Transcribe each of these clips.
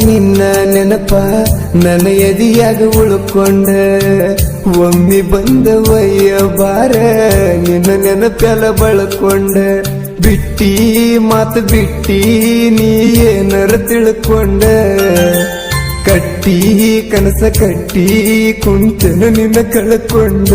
ನಿನ್ನ ನೆನಪ ನನ್ನ ಎದಿಯಾಗ ಉಳ್ಕೊಂಡ ಒಮ್ಮೆ ಬಂದ ವಯ್ಯ ಬಾರ ನಿನ್ನ ನೆನಪೆಲ್ಲ ಬಳಕೊಂಡ ಬಿಟ್ಟಿ ಮಾತು ಬಿಟ್ಟಿ ನೀ ಏನರ ತಿಳ್ಕೊಂಡ ಕಟ್ಟಿ ಕನಸ ಕಟ್ಟಿ ಕುಂತನು ನಿನ್ನ ಕಳ್ಕೊಂಡ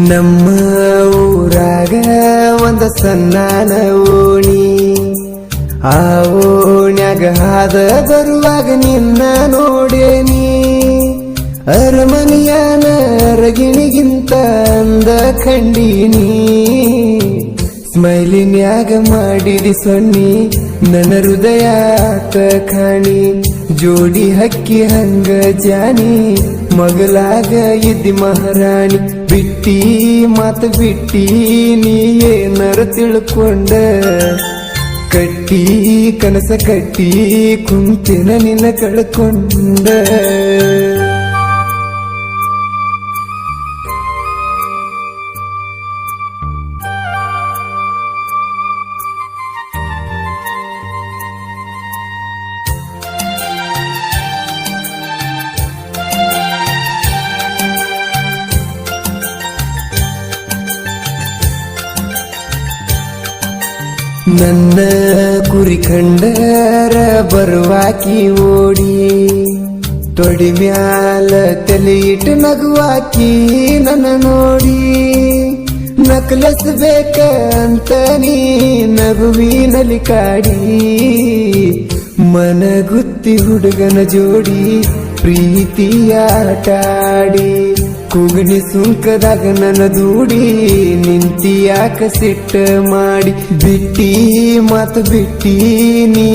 ನಮ್ಮ ಊರಾಗ ಒಂದ ಸಣ್ಣನ ಓಣಿ ಆ ಓಣ್ಯಾಗ ಹಾದ ಬರುವಾಗ ನಿನ್ನ ನೋಡೇನಿ ಅರಮನೆಯನ ಅರಗಿಣಿಗಿಂತ ಅಂದ ಕಂಡೀನಿ ಸ್ಮೈಲಿನ್ಯಾಗ ಮಾಡಿದಿ ಸೊನ್ನಿ ನನ್ನ ಹೃದಯ ಕಾಣಿ ಜೋಡಿ ಹಕ್ಕಿ ಹಂಗ ಜಾನಿ ಮಗಲಾಗ ಇದ್ದಿ ಮಹಾರಾಣಿ ಬಿಟ್ಟಿ ಮಾತು ಬಿಟ್ಟಿ ನೀ ಏನರ ತಿಳ್ಕೊಂಡ ಕಟ್ಟಿ ಕನಸ ಕಟ್ಟಿ ಕುಂತಿನ ನಿನ್ನ ಕಳ್ಕೊಂಡ ನನ್ನ ಕುರಿ ಕಂಡರ ಬರುವಾಕಿ ಓಡಿ ತೊಡಿ ಮ್ಯಾಲ ತಲೆ ಇಟ್ಟು ನಗುವಾಕಿ ನನ್ನ ನೋಡಿ ನಕಲಸ್ ಬೇಕ ಅಂತ ನೀ ನಗುವಿನಲ್ಲಿ ಕಾಡಿ ಮನಗುತ್ತಿ ಹುಡುಗನ ಜೋಡಿ ಪ್ರೀತಿಯಾಟಾಡಿ ಕೂಗಣಿ ಸುಂಕದಾಗ ನನ್ನ ದೂಡಿ ನಿಂತಿ ಯಾಕ ಸಿಟ್ಟ ಮಾಡಿ ಬಿಟ್ಟಿ ಮಾತು ಬಿಟ್ಟಿ ನೀ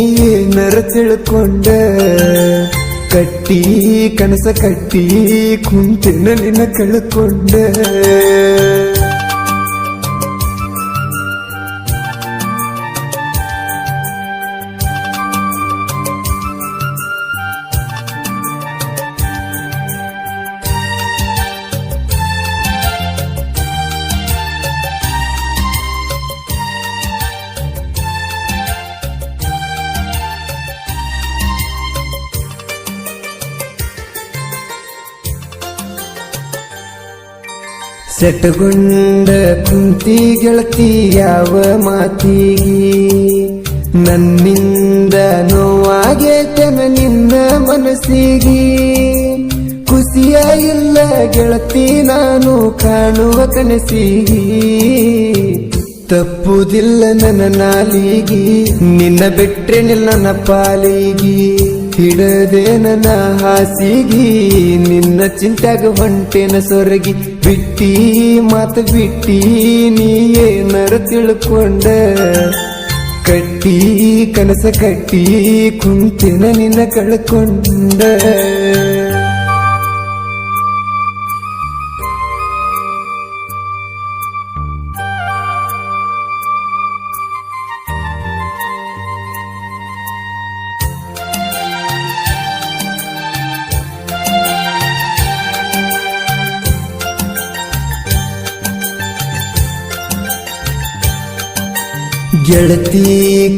ನರ ತಿಳ್ಕೊಂಡ ಕಟ್ಟಿ ಕನಸ ಕಟ್ಟಿ ಕುಂತಿನ ನಿನ್ನ ಕಳ್ಕೊಂಡ ಸೆಟಗೊಂಡ ಕುಂತಿ ಗೆಳತಿ ಯಾವ ಮಾತಿಗಿ ನನ್ನಿಂದ ನೋವಾಗೇತನ ನಿನ್ನ ಮನಸ್ಸಿಗಿ ಖುಷಿಯ ಇಲ್ಲ ಗೆಳತಿ ನಾನು ಕಾಣುವ ಕನಸಿಗಿ ತಪ್ಪುದಿಲ್ಲ ನನ್ನ ನಾಲಿಗಿ ನಿನ್ನ ಬಿಟ್ರೆ ನನ್ನ ಪಾಲಿಗಿ ಹಿಡದೆ ನನ್ನ ಹಾಸಿಗಿ ನಿನ್ನ ಚಿಂತಾಗ ಹೊಂಟೇನ ಸೊರಗಿ ಬಿಟ್ಟಿ ಮಾತು ಬಿಟ್ಟಿ ನೀ ಏನರ ತಿಳ್ಕೊಂಡ ಕಟ್ಟಿ ಕನಸ ಕಟ್ಟಿ ಕುಂತಿನ ನಿನ್ನ ಕಳ್ಕೊಂಡ ಗೆಳತಿ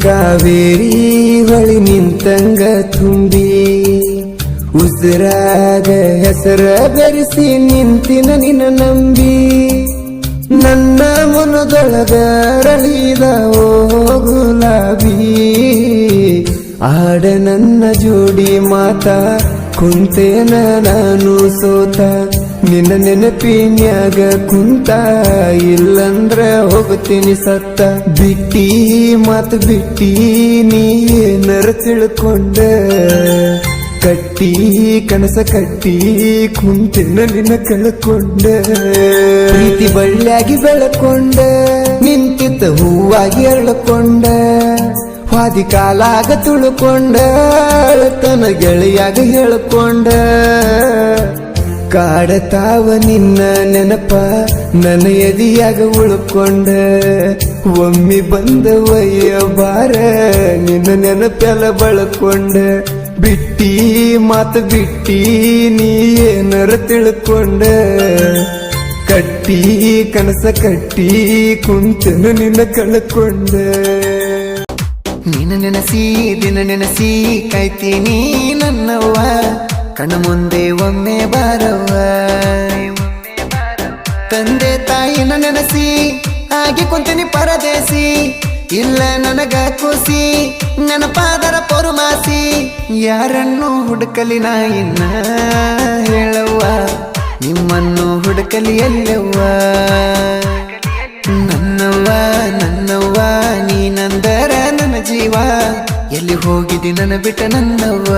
ಕಾವೇರಿ ಹೊಳಿ ನಿಂತಂಗ ತುಂಬಿ ಉಸಿರಾಗ ಹೆಸರ ಬೆರೆಸಿ ನಿಂತಿನ ನಿನ್ನ ನಂಬಿ ನನ್ನ ಮನದೊಳಗ ರಳಿದ ಓ ಗುಲಾಬಿ ಆಡ ನನ್ನ ಜೋಡಿ ಮಾತಾ ಕುಂತೇನ ನಾನು ಸೋತ ನಿನ್ನ ನೆನಪಿನ್ಯಾಗ ಕುಂತ ಇಲ್ಲಂದ್ರ ಹೋಗ್ತೀನಿ ಸತ್ತ ಬಿಟ್ಟಿ ಮಾತು ಬಿಟ್ಟಿ ನೀ ಏನರ ತಿಳ್ಕೊಂಡ ಕಟ್ಟಿ ಕನಸ ಕಟ್ಟಿ ಕುಂತಿನ ನಿನ್ನ ಕಳ್ಕೊಂಡ ಪ್ರೀತಿ ಬಳ್ಳಿಯಾಗಿ ಬೆಳಕೊಂಡ ನಿಂತಿದ್ದ ಹೂವಾಗಿ ಅರಳಕೊಂಡ ವಾದಿ ಕಾಲಾಗ ತುಳ್ಕೊಂಡ ತನ್ನ ಗೆಳೆಯಾಗ ಹೇಳ್ಕೊಂಡ ಕಾಡತಾವ ನಿನ್ನ ನೆನಪ ನನ್ನ ಎದಿಯಾಗ ಉಳ್ಕೊಂಡ ಒಮ್ಮೆ ಬಂದ ವಯ್ಯ ಬಾರ ನಿನ್ನ ನೆನಪೆಲ್ಲ ಬಳಕೊಂಡ ಬಿಟ್ಟಿ ಮಾತು ಬಿಟ್ಟಿ ನೀ ಏನರ ತಿಳ್ಕೊಂಡ ಕಟ್ಟಿ ಕನಸ ಕಟ್ಟಿ ಕುಂತನು ನಿನ್ನ ಕಳ್ಕೊಂಡ ನಿನ್ನ ನೆನಸಿ ದಿನ ನೆನಸಿ ಕಾಯ್ತೀನಿ ನನ್ನವ್ವ ಕಣ್ಣ ಮುಂದೆ ಒಮ್ಮೆ ಬಾರವ್ವ ತಂದೆ ತಾಯಿನ ನೆನಸಿ ಆಗಿ ಕುಂತೀನಿ ಪರದೇಸಿ ಇಲ್ಲ ನನಗ ಕೂಸಿ ನೆನಪಾದರ ಪೊರುಮಾಸಿ ಯಾರನ್ನು ಹುಡುಕಲಿ ನಾ ಇನ್ನ ಹೇಳವ್ವ ನಿಮ್ಮನ್ನು ಹುಡುಕಲಿ ಎಲ್ಲವ್ವ ನನ್ನವ್ವ ನನ್ನವ್ವ ನೀನಂದರ ನನ್ನ ಜೀವ ಎಲ್ಲಿ ಹೋಗಿದಿ ನನ್ನ ಬಿಟ್ಟ ನನ್ನವ್ವ